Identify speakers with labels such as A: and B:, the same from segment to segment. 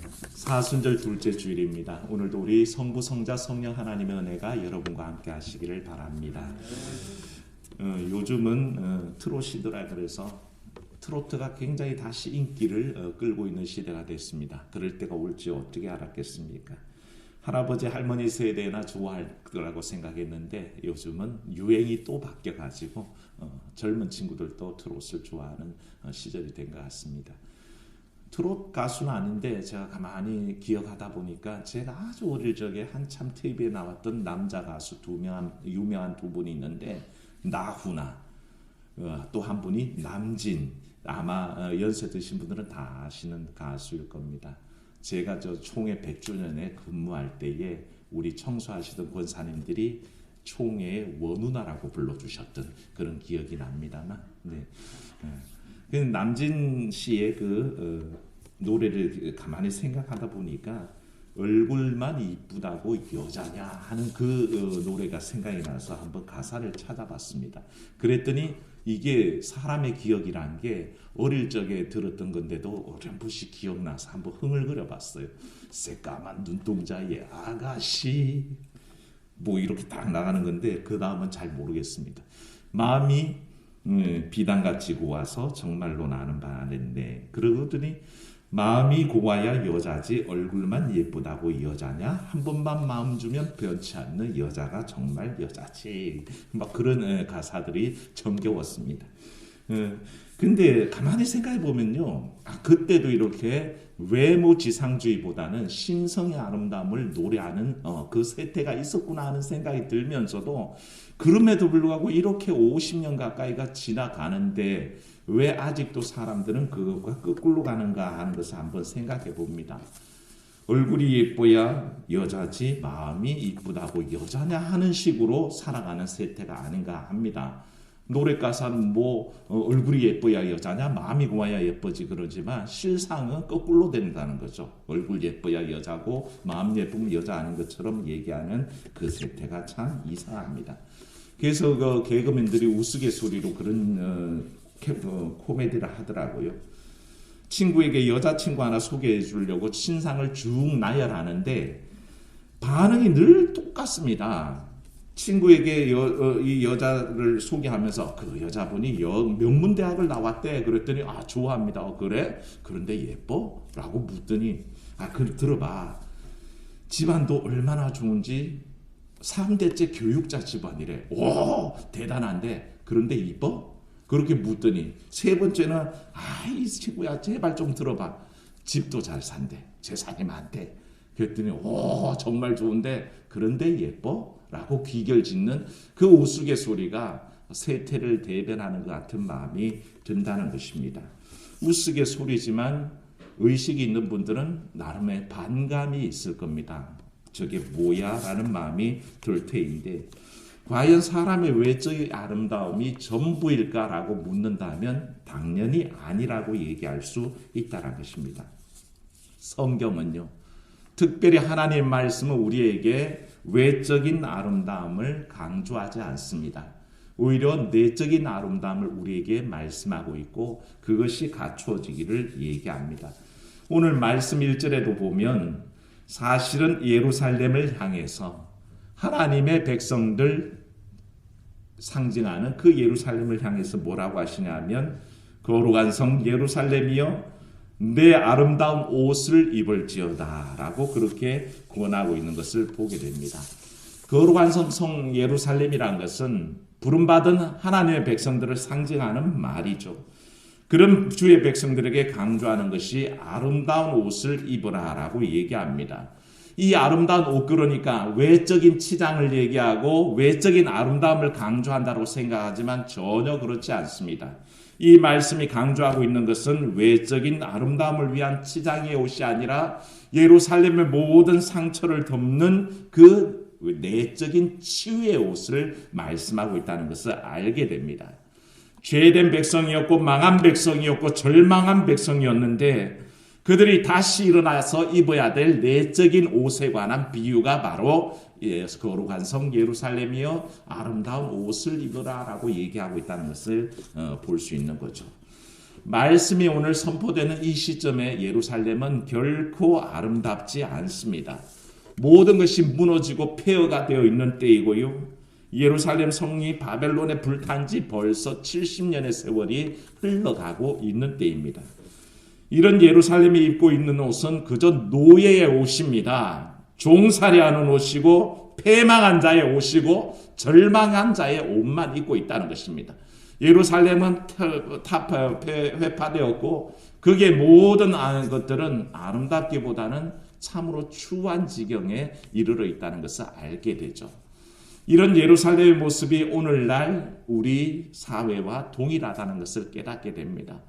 A: 사순절 둘째 주일입니다. 오늘도 우리 성부, 성자, 성령 하나님의 은혜가 여러분과 함께 하시기를 바랍니다. 요즘은 트롯시대라 그래서 트로트가 굉장히 다시 인기를 끌고 있는 시대가 됐습니다. 그럴 때가 올지 어떻게 알았겠습니까? 할아버지 할머니 세대나 좋아할 거라고 생각했는데 요즘은 유행이 또 바뀌어가지고 젊은 친구들도 트롯을 좋아하는 시절이 된 것 같습니다. 트롯 가수는 아닌데 제가 가만히 기억하다 보니까 제가 아주 어릴 적에 한참 TV에 나왔던 남자 가수 유명한 두 분이 있는데 나훈아 또 한 분이 남진, 아마 연세 드신 분들은 다 아시는 가수일 겁니다. 제가 저 총회 100주년에 근무할 때에 우리 청소하시던 권사님들이 총회의 원우나라고 불러주셨던 그런 기억이 납니다만, 네. 그 남진 씨의 노래를 가만히 생각하다 보니까 얼굴만 이쁘다고 여자냐 하는 노래가 생각이 나서 한번 가사를 찾아봤습니다. 그랬더니 이게 사람의 기억이란 게 어릴 적에 들었던 건데도 어렴풋이 기억나서 한번 흥얼거려 봤어요. 새까만 눈동자의 아가씨 뭐 이렇게 딱 나가는 건데 그 다음은 잘 모르겠습니다. 마음이 비단같이 고와서 정말로 나는 바랬네. 그러더니 마음이 고와야 여자지 얼굴만 예쁘다고 여자냐? 한 번만 마음 주면 변치 않는 여자가 정말 여자지. 막 그런 가사들이 정겨웠습니다. 근데 가만히 생각해 보면요, 그때도 이렇게 외모 지상주의보다는 심성의 아름다움을 노래하는 그 세태가 있었구나 하는 생각이 들면서도 그럼에도 불구하고 이렇게 50년 가까이가 지나가는데 왜 아직도 사람들은 그것과 거꾸로 가는가 하는 것을 한번 생각해 봅니다. 얼굴이 예뻐야 여자지 마음이 이쁘다고 여자냐 하는 식으로 살아가는 세태가 아닌가 합니다. 노래 가사는 얼굴이 예뻐야 여자냐 마음이 고와야 예뻐지 그러지만 실상은 거꾸로 된다는 거죠. 얼굴 예뻐야 여자고 마음 예쁘면 여자 아닌 것처럼 얘기하는 그 세태가 참 이상합니다. 그래서 개그맨들이 우스갯소리로 그런 코미디를 하더라고요. 친구에게 여자친구 하나 소개해 주려고 신상을 쭉 나열하는데 반응이 늘 똑같습니다. 친구에게 이 여자를 소개하면서 그 여자분이 명문대학을 나왔대. 그랬더니 좋아합니다. 그래? 그런데 예뻐? 라고 묻더니 들어봐. 집안도 얼마나 좋은지 3대째 교육자 집안이래. 오, 대단한데 그런데 이뻐? 그렇게 묻더니 세 번째는 이 친구야 제발 좀 들어봐. 집도 잘 산대. 재산이 많대. 그랬더니 정말 좋은데 그런데 예뻐? 라고 귀결짓는 그 우스갯소리가 세태를 대변하는 것 같은 마음이 든다는 것입니다. 우스갯소리지만 의식이 있는 분들은 나름의 반감이 있을 겁니다. 저게 뭐야? 라는 마음이 들 테인데 과연 사람의 외적의 아름다움이 전부일까라고 묻는다면 당연히 아니라고 얘기할 수 있다는 것입니다. 성경은요, 특별히 하나님의 말씀은 우리에게 외적인 아름다움을 강조하지 않습니다. 오히려 내적인 아름다움을 우리에게 말씀하고 있고 그것이 갖추어지기를 얘기합니다. 오늘 말씀 1절에도 보면 사실은 예루살렘을 향해서 하나님의 백성들 상징하는 그 예루살렘을 향해서 뭐라고 하시냐면 거룩한 성 예루살렘이여 내 아름다운 옷을 입을지어다 라고 그렇게 권하고 있는 것을 보게 됩니다. 거룩한 성 예루살렘이라는 것은 부름받은 하나님의 백성들을 상징하는 말이죠. 그런 주의 백성들에게 강조하는 것이 아름다운 옷을 입으라 라고 얘기합니다. 이 아름다운 옷 그러니까 외적인 치장을 얘기하고 외적인 아름다움을 강조한다고 생각하지만 전혀 그렇지 않습니다. 이 말씀이 강조하고 있는 것은 외적인 아름다움을 위한 치장의 옷이 아니라 예루살렘의 모든 상처를 덮는 그 내적인 치유의 옷을 말씀하고 있다는 것을 알게 됩니다. 죄된 백성이었고 망한 백성이었고 절망한 백성이었는데 그들이 다시 일어나서 입어야 될 내적인 옷에 관한 비유가 바로 거룩한 성 예루살렘이여 아름다운 옷을 입으라 라고 얘기하고 있다는 것을 볼 수 있는 거죠. 말씀이 오늘 선포되는 이 시점에 예루살렘은 결코 아름답지 않습니다. 모든 것이 무너지고 폐허가 되어 있는 때이고요. 예루살렘 성이 바벨론에 불탄 지 벌써 70년의 세월이 흘러가고 있는 때입니다. 이런 예루살렘이 입고 있는 옷은 그저 노예의 옷입니다. 종살이하는 옷이고 패망한 자의 옷이고 절망한 자의 옷만 입고 있다는 것입니다. 예루살렘은 회파되었고 그게 모든 것들은 아름답기보다는 참으로 추한 지경에 이르러 있다는 것을 알게 되죠. 이런 예루살렘의 모습이 오늘날 우리 사회와 동일하다는 것을 깨닫게 됩니다.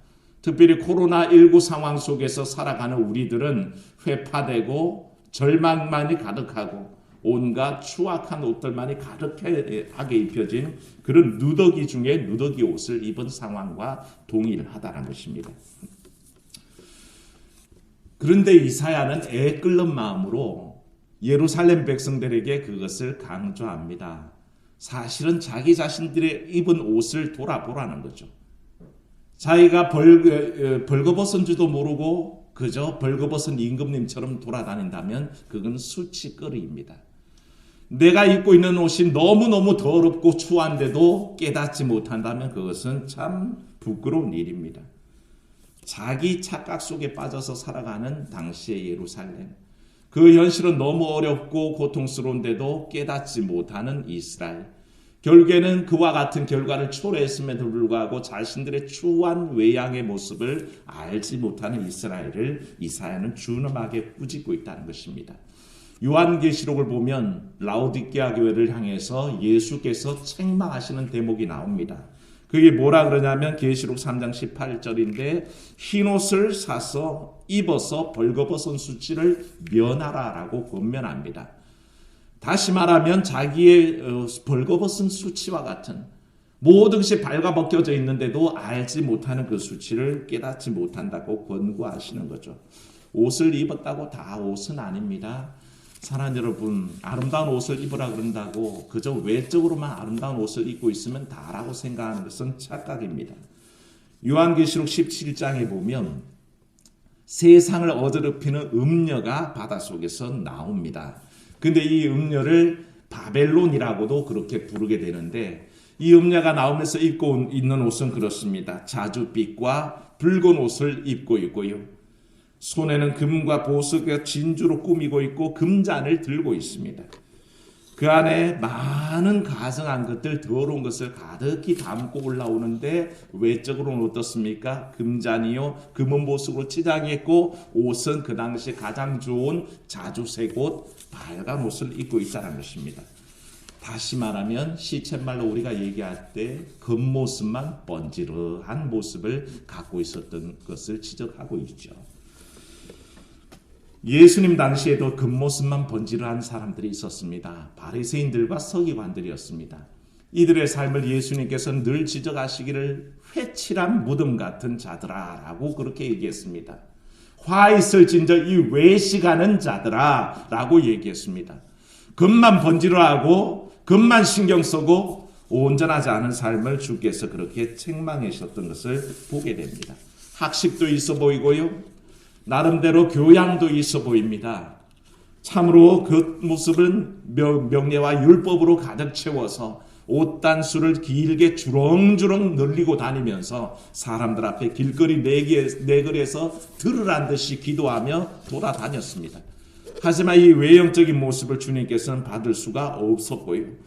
A: 특별히 코로나19 상황 속에서 살아가는 우리들은 회파되고 절망만이 가득하고 온갖 추악한 옷들만이 가득하게 입혀진 그런 누더기 중에 누더기 옷을 입은 상황과 동일하다는 것입니다. 그런데 이사야는 애 끓는 마음으로 예루살렘 백성들에게 그것을 강조합니다. 사실은 자기 자신들의 입은 옷을 돌아보라는 거죠. 자기가 벌거벗은 줄도 모르고 그저 벌거벗은 임금님처럼 돌아다닌다면 그건 수치거리입니다. 내가 입고 있는 옷이 너무너무 더럽고 추한데도 깨닫지 못한다면 그것은 참 부끄러운 일입니다. 자기 착각 속에 빠져서 살아가는 당시의 예루살렘. 그 현실은 너무 어렵고 고통스러운데도 깨닫지 못하는 이스라엘. 결국에는 그와 같은 결과를 초래했음에도 불구하고 자신들의 추한 외양의 모습을 알지 못하는 이스라엘을 이사야는 준엄하게 꾸짖고 있다는 것입니다. 요한계시록을 보면 라오디게아 교회를 향해서 예수께서 책망하시는 대목이 나옵니다. 그게 뭐라 그러냐면 계시록 3장 18절인데 흰옷을 사서 입어서 벌거벗은 수치를 면하라라고 권면합니다. 다시 말하면 자기의 벌거벗은 수치와 같은 모든 것이 발가벗겨져 있는데도 알지 못하는 그 수치를 깨닫지 못한다고 권고하시는 거죠. 옷을 입었다고 다 옷은 아닙니다. 사랑하는 여러분, 아름다운 옷을 입으라 그런다고 그저 외적으로만 아름다운 옷을 입고 있으면 다라고 생각하는 것은 착각입니다. 요한계시록 17장에 보면 세상을 어지럽히는 음녀가 바닷속에서 나옵니다. 근데 이 음녀를 바벨론이라고도 그렇게 부르게 되는데 이 음녀가 나오면서 입고 있는 옷은 그렇습니다. 자줏빛과 붉은 옷을 입고 있고요. 손에는 금과 보석과 진주로 꾸미고 있고 금잔을 들고 있습니다. 그 안에 많은 가증한 것들, 더러운 것을 가득히 담고 올라오는데 외적으로는 어떻습니까? 금잔이요, 금은 보석으로 치장했고 옷은 그 당시 가장 좋은 자주색 옷, 빨간 옷을 입고 있다는 것입니다. 다시 말하면 시쳇말로 우리가 얘기할 때 겉모습만 번지르한 모습을 갖고 있었던 것을 지적하고 있죠. 예수님 당시에도 겉모습만 번지르한 사람들이 있었습니다. 바리새인들과 서기관들이었습니다. 이들의 삶을 예수님께서는 늘 지적하시기를 회칠한 무덤 같은 자들아 라고 그렇게 얘기했습니다. 화 있을진저 이 외식하는 자들아 라고 얘기했습니다. 겉만 번지르하고 겉만 신경 쓰고 온전하지 않은 삶을 주께서 그렇게 책망하셨던 것을 보게 됩니다. 학식도 있어 보이고요. 나름대로 교양도 있어 보입니다. 참으로 그 모습은 명예와 율법으로 가득 채워서 옷단수를 길게 주렁주렁 늘리고 다니면서 사람들 앞에 길거리 내거리에서 들으란 듯이 기도하며 돌아다녔습니다. 하지만 이 외형적인 모습을 주님께서는 받을 수가 없었고요.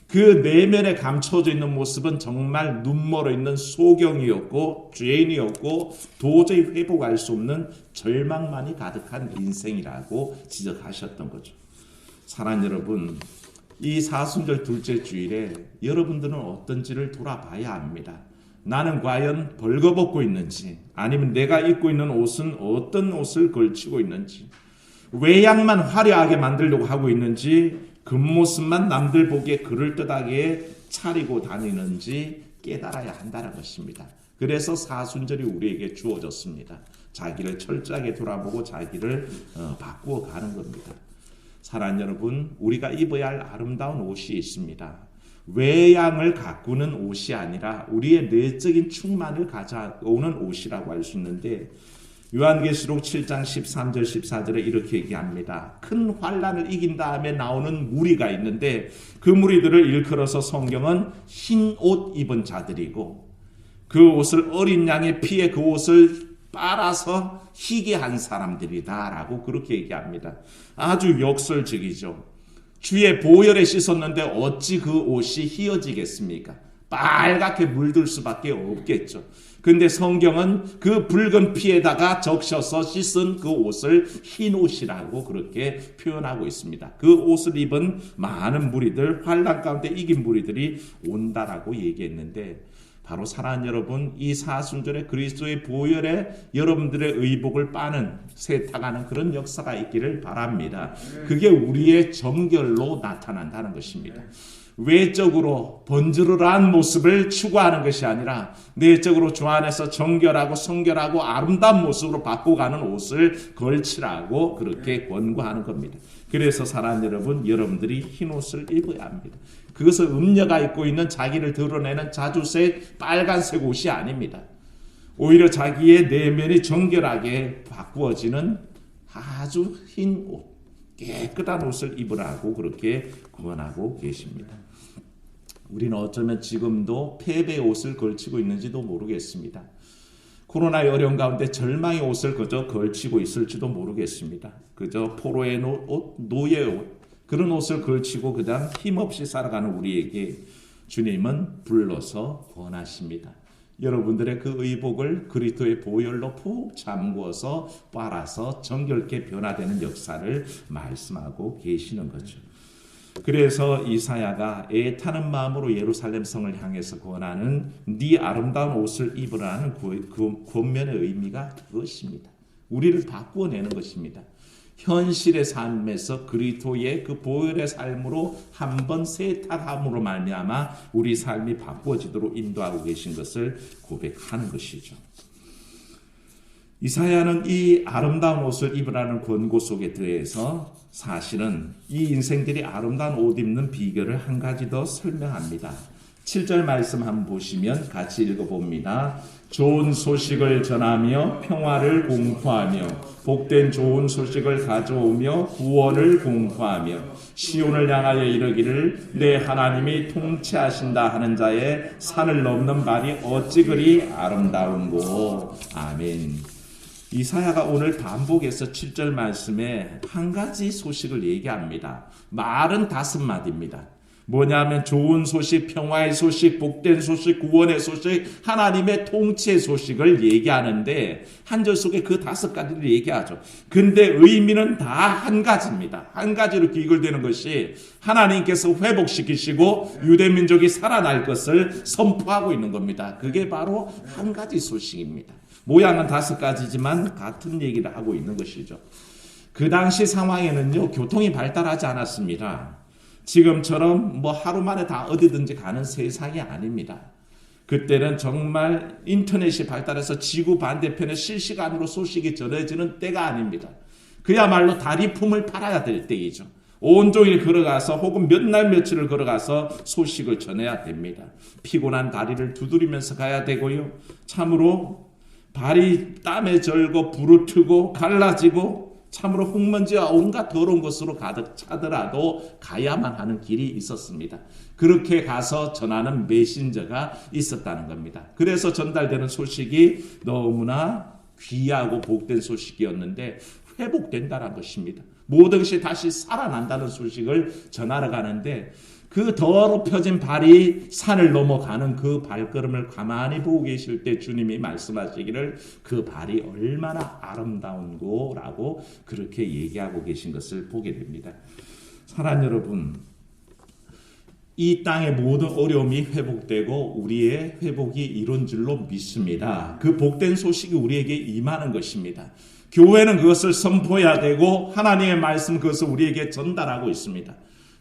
A: 그 내면에 감춰져 있는 모습은 정말 눈멀어 있는 소경이었고 죄인이었고 도저히 회복할 수 없는 절망만이 가득한 인생이라고 지적하셨던 거죠. 사랑하는 여러분, 이 사순절 둘째 주일에 여러분들은 어떤지를 돌아봐야 합니다. 나는 과연 벌거벗고 있는지 아니면 내가 입고 있는 옷은 어떤 옷을 걸치고 있는지 외양만 화려하게 만들려고 하고 있는지 겉모습만 남들 보기에 그럴듯하게 차리고 다니는지 깨달아야 한다는 것입니다. 그래서 사순절이 우리에게 주어졌습니다. 자기를 철저하게 돌아보고 자기를 바꾸어 가는 겁니다. 사랑하는 여러분, 우리가 입어야 할 아름다운 옷이 있습니다. 외양을 가꾸는 옷이 아니라 우리의 내적인 충만을 가져오는 옷이라고 할 수 있는데, 요한계시록 7장 13절 14절에 이렇게 얘기합니다. 큰 환난을 이긴 다음에 나오는 무리가 있는데 그 무리들을 일컬어서 성경은 흰 옷 입은 자들이고, 그 옷을 어린 양의 피에 그 옷을 빨아서 희게 한 사람들이다 라고 그렇게 얘기합니다. 아주 역설적이죠. 주의 보혈에 씻었는데 어찌 그 옷이 희어지겠습니까? 빨갛게 물들 수밖에 없겠죠. 근데 성경은 그 붉은 피에다가 적셔서 씻은 그 옷을 흰 옷이라고 그렇게 표현하고 있습니다. 그 옷을 입은 많은 무리들, 환난 가운데 이긴 무리들이 온다라고 얘기했는데, 바로 사랑하는 여러분, 이 사순절에 그리스도의 보혈에 여러분들의 의복을 빠는, 세탁하는 그런 역사가 있기를 바랍니다. 그게 우리의 정결로 나타난다는 것입니다. 외적으로 번지르르한 모습을 추구하는 것이 아니라 내적으로 주 안에서 정결하고 성결하고 아름다운 모습으로 바꿔가는 옷을 걸치라고 그렇게 권고하는 겁니다. 그래서 사랑하는 여러분, 여러분들이 흰 옷을 입어야 합니다. 그것은 음녀가 입고 있는 자기를 드러내는 자주색 빨간색 옷이 아닙니다. 오히려 자기의 내면이 정결하게 바꾸어지는 아주 흰 옷, 깨끗한 옷을 입으라고 그렇게 권하고 계십니다. 우리는 어쩌면 지금도 패배의 옷을 걸치고 있는지도 모르겠습니다. 코로나의 어려운 가운데 절망의 옷을 그저 걸치고 있을지도 모르겠습니다. 그저 포로의 옷, 노예의 옷, 그런 옷을 걸치고 그냥 힘없이 살아가는 우리에게 주님은 불러서 권하십니다. 여러분들의 그 의복을 그리스도의 보혈로 푹 잠그어서 빨아서 정결케 변화되는 역사를 말씀하고 계시는 거죠. 그래서 이사야가 애타는 마음으로 예루살렘 성을 향해서 권하는 네 아름다운 옷을 입으라는 그 권면의 의미가 그것입니다. 우리를 바꾸어내는 것입니다. 현실의 삶에서 그리스도의 그 보혈의 삶으로 한번 세탁함으로 말미암아 우리 삶이 바꾸어지도록 인도하고 계신 것을 고백하는 것이죠. 이사야는 이 아름다운 옷을 입으라는 권고 속에 들어서 사실은 이 인생들이 아름다운 옷 입는 비결을 한 가지 더 설명합니다. 7절 말씀 한번 보시면 같이 읽어봅니다. 좋은 소식을 전하며 평화를 공포하며 복된 좋은 소식을 가져오며 구원을 공포하며 시온을 향하여 이르기를 내 하나님이 통치하신다 하는 자의 산을 넘는 말이 어찌 그리 아름다운고. 아멘. 이사야가 오늘 반복해서 7절 말씀에 한 가지 소식을 얘기합니다. 말은 5마디입니다. 뭐냐면 좋은 소식, 평화의 소식, 복된 소식, 구원의 소식, 하나님의 통치의 소식을 얘기하는데 한 절 속에 그 5가지를 얘기하죠. 근데 의미는 다 한 가지입니다. 한 가지로 귀결되는 것이 하나님께서 회복시키시고 유대민족이 살아날 것을 선포하고 있는 겁니다. 그게 바로 한 가지 소식입니다. 모양은 5가지지만 같은 얘기를 하고 있는 것이죠. 그 당시 상황에는요, 교통이 발달하지 않았습니다. 지금처럼 하루 만에 다 어디든지 가는 세상이 아닙니다. 그때는 정말 인터넷이 발달해서 지구 반대편에 실시간으로 소식이 전해지는 때가 아닙니다. 그야말로 다리품을 팔아야 될 때이죠. 온종일 걸어가서 혹은 몇 날 며칠을 걸어가서 소식을 전해야 됩니다. 피곤한 다리를 두드리면서 가야 되고요. 참으로 발이 땀에 절고 부르트고 갈라지고 참으로 흙먼지와 온갖 더러운 것으로 가득 차더라도 가야만 하는 길이 있었습니다. 그렇게 가서 전하는 메신저가 있었다는 겁니다. 그래서 전달되는 소식이 너무나 귀하고 복된 소식이었는데 회복된다는 것입니다. 모든 것이 다시 살아난다는 소식을 전하러 가는데 그 더럽혀진 발이 산을 넘어가는 그 발걸음을 가만히 보고 계실 때 주님이 말씀하시기를 그 발이 얼마나 아름다운고 라고 그렇게 얘기하고 계신 것을 보게 됩니다. 사랑하는 여러분, 이 땅의 모든 어려움이 회복되고 우리의 회복이 이룬 줄로 믿습니다. 그 복된 소식이 우리에게 임하는 것입니다. 교회는 그것을 선포해야 되고 하나님의 말씀 그것을 우리에게 전달하고 있습니다.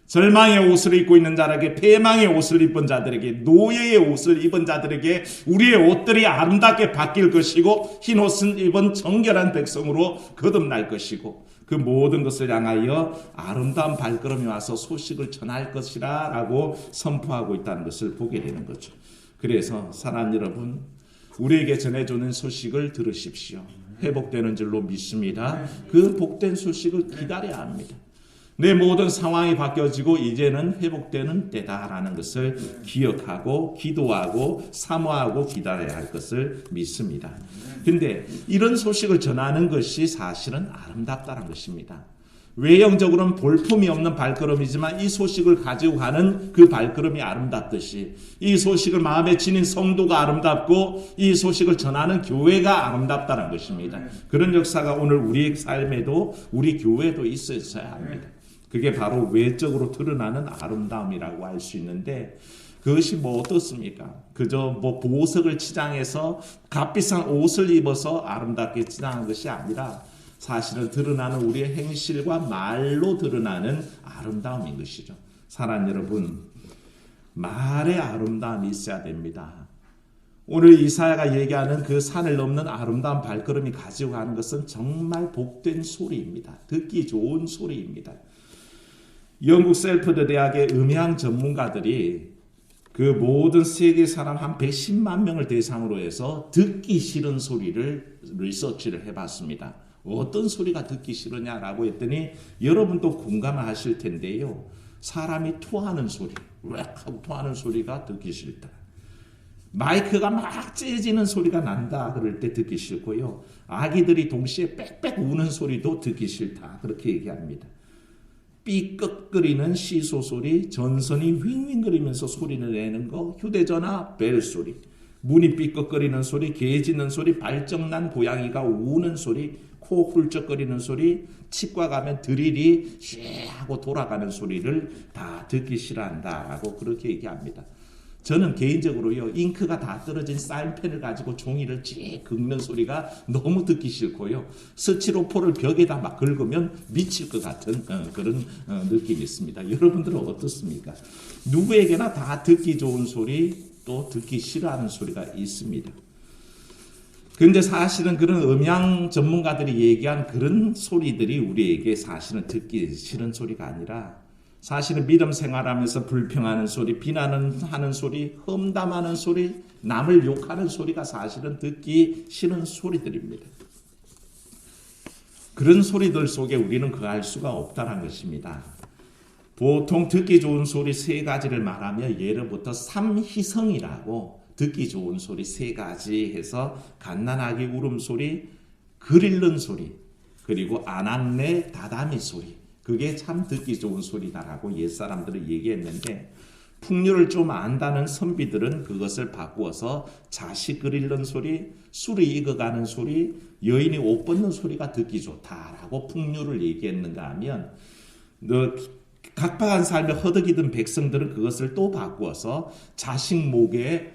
A: 절망의 옷을 입고 있는 자들에게, 패망의 옷을 입은 자들에게, 노예의 옷을 입은 자들에게 우리의 옷들이 아름답게 바뀔 것이고 흰 옷을 입은 정결한 백성으로 거듭날 것이고 그 모든 것을 향하여 아름다운 발걸음이 와서 소식을 전할 것이라 라고 선포하고 있다는 것을 보게 되는 거죠. 그래서 사랑하는 여러분, 우리에게 전해주는 소식을 들으십시오. 회복되는 줄로 믿습니다. 그 복된 소식을 기다려야 합니다. 내 모든 상황이 바뀌어지고 이제는 회복되는 때다라는 것을 기억하고 기도하고 사모하고 기다려야 할 것을 믿습니다. 근데 이런 소식을 전하는 것이 사실은 아름답다는 것입니다. 외형적으로는 볼품이 없는 발걸음이지만 이 소식을 가지고 가는 그 발걸음이 아름답듯이 이 소식을 마음에 지닌 성도가 아름답고 이 소식을 전하는 교회가 아름답다는 것입니다. 그런 역사가 오늘 우리 삶에도 우리 교회도 있어야 합니다. 그게 바로 외적으로 드러나는 아름다움이라고 할 수 있는데 그것이 뭐 어떻습니까? 그저 뭐 보석을 치장해서 값비싼 옷을 입어서 아름답게 치장한 것이 아니라 사실은 드러나는 우리의 행실과 말로 드러나는 아름다움인 것이죠. 사랑하는 여러분, 말의 아름다움이 있어야 됩니다. 오늘 이사야가 얘기하는 그 산을 넘는 아름다운 발걸음이 가지고 가는 것은 정말 복된 소리입니다. 듣기 좋은 소리입니다. 영국 셀퍼드 대학의 음향 전문가들이 그 모든 세계 사람 한 110만 명을 대상으로 해서 듣기 싫은 소리를 리서치를 해봤습니다. 어떤 소리가 듣기 싫으냐라고 했더니 여러분도 공감을 하실 텐데요. 사람이 토하는 소리, 렉 하고 토하는 소리가 듣기 싫다. 마이크가 막 째지는 소리가 난다 그럴 때 듣기 싫고요. 아기들이 동시에 빽빽 우는 소리도 듣기 싫다 그렇게 얘기합니다. 삐걱거리는 시소 소리, 전선이 윙윙거리면서 소리를 내는 거, 휴대전화 벨 소리, 문이 삐걱거리는 소리, 개 짖는 소리, 발정난 고양이가 우는 소리, 코 훌쩍거리는 소리, 치과 가면 드릴이 쉐 하고 돌아가는 소리를 다 듣기 싫어한다라고 그렇게 얘기합니다. 저는 개인적으로요, 잉크가 다 떨어진 사인펜을 가지고 종이를 찌 긁는 소리가 너무 듣기 싫고요. 스티로폼을 벽에다 막 긁으면 미칠 것 같은 그런 느낌이 있습니다. 여러분들은 어떻습니까? 누구에게나 다 듣기 좋은 소리, 또 듣기 싫어하는 소리가 있습니다. 그런데 사실은 그런 음향 전문가들이 얘기한 그런 소리들이 우리에게 사실은 듣기 싫은 소리가 아니라 사실은 믿음 생활하면서 불평하는 소리, 비난하는 소리, 험담하는 소리, 남을 욕하는 소리가 사실은 듣기 싫은 소리들입니다. 그런 소리들 속에 우리는 거할 수가 없다는 것입니다. 보통 듣기 좋은 소리 세 가지를 말하며 예로부터 삼희성이라고 듣기 좋은 소리 세 가지 해서 갓난아기 울음소리, 글 읽는 소리, 그리고 아낙네 다다미 소리, 그게 참 듣기 좋은 소리다라고 옛사람들은 얘기했는데 풍류를 좀 안다는 선비들은 그것을 바꾸어서 자식 글 읽는 소리, 술이 익어가는 소리, 여인이 옷 벗는 소리가 듣기 좋다라고 풍류를 얘기했는가 하면 각박한 삶에 허덕이던 백성들은 그것을 또 바꾸어서 자식 목에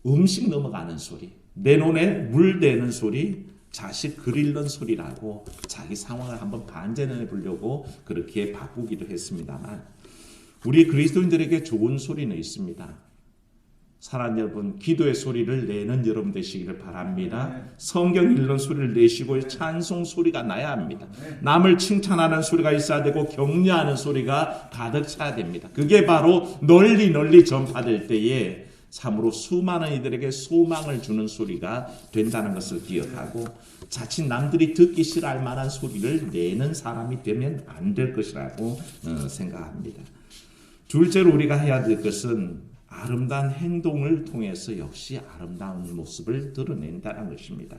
A: 음식 넘어가는 소리, 내 눈에 물 대는 소리, 자식 글 읽는 소리라고 자기 상황을 한번 반전해 보려고 그렇게 바꾸기도 했습니다만 우리 그리스도인들에게 좋은 소리는 있습니다. 사랑하는 여러분, 기도의 소리를 내는 여러분 되시기를 바랍니다. 성경 읽는 소리를 내시고 찬송 소리가 나야 합니다. 남을 칭찬하는 소리가 있어야 되고 격려하는 소리가 가득 차야 됩니다. 그게 바로 널리 전파될 때에 참으로 수많은 이들에게 소망을 주는 소리가 된다는 것을 기억하고 자칫 남들이 듣기 싫어할 만한 소리를 내는 사람이 되면 안 될 것이라고 생각합니다. 둘째로 우리가 해야 될 것은 아름다운 행동을 통해서 역시 아름다운 모습을 드러낸다는 것입니다.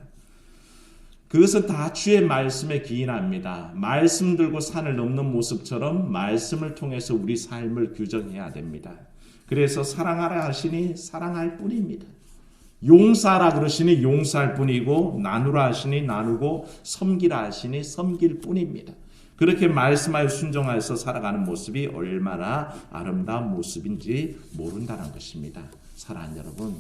A: 그것은 다 주의 말씀에 기인합니다. 말씀 들고 산을 넘는 모습처럼 말씀을 통해서 우리 삶을 규정해야 됩니다. 그래서 사랑하라 하시니 사랑할 뿐입니다. 용서하라 그러시니 용서할 뿐이고 나누라 하시니 나누고 섬기라 하시니 섬길 뿐입니다. 그렇게 말씀하여 순종하여서 살아가는 모습이 얼마나 아름다운 모습인지 모른다는 것입니다. 사랑하는 여러분,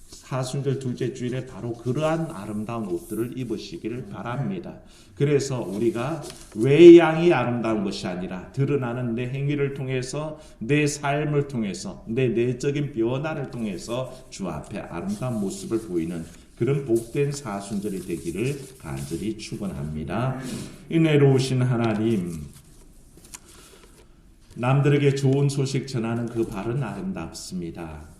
A: 사순절 둘째 주일에 바로 그러한 아름다운 옷들을 입으시기를 바랍니다. 그래서 우리가 외양이 아름다운 것이 아니라 드러나는 내 행위를 통해서 내 삶을 통해서 내 내적인 변화를 통해서 주 앞에 아름다운 모습을 보이는 그런 복된 사순절이 되기를 간절히 축원합니다. 은혜로우신 하나님, 남들에게 좋은 소식 전하는 그 발은 아름답습니다.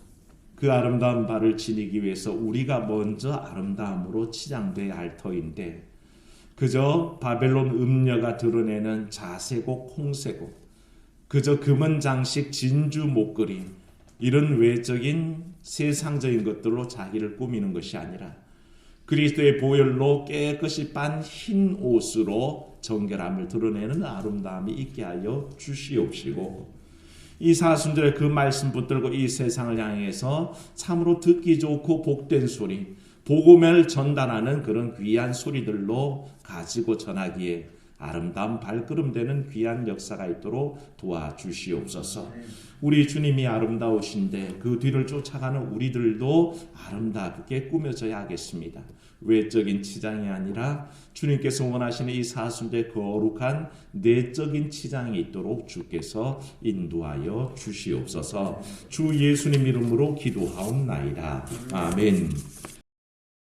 A: 그 아름다운 발을 지니기 위해서 우리가 먼저 아름다움으로 치장돼야 할 터인데 그저 바벨론 음녀가 드러내는 자세곡, 홍세곡, 그저 금은 장식, 진주 목걸이 이런 외적인 세상적인 것들로 자기를 꾸미는 것이 아니라 그리스도의 보혈로 깨끗이 빤 흰 옷으로 정결함을 드러내는 아름다움이 있게 하여 주시옵시고 이 사순절에 그 말씀 붙들고 이 세상을 향해서 참으로 듣기 좋고 복된 소리, 복음을 전달하는 그런 귀한 소리들로 가지고 전하기에 아름다운 발걸음 되는 귀한 역사가 있도록 도와주시옵소서. 우리 주님이 아름다우신데 그 뒤를 쫓아가는 우리들도 아름답게 꾸며져야 하겠습니다. 외적인 치장이 아니라 주님께서 원하시는 이 사순절의 거룩한 내적인 치장이 있도록 주께서 인도하여 주시옵소서. 주 예수님 이름으로 기도하옵나이다. 아멘.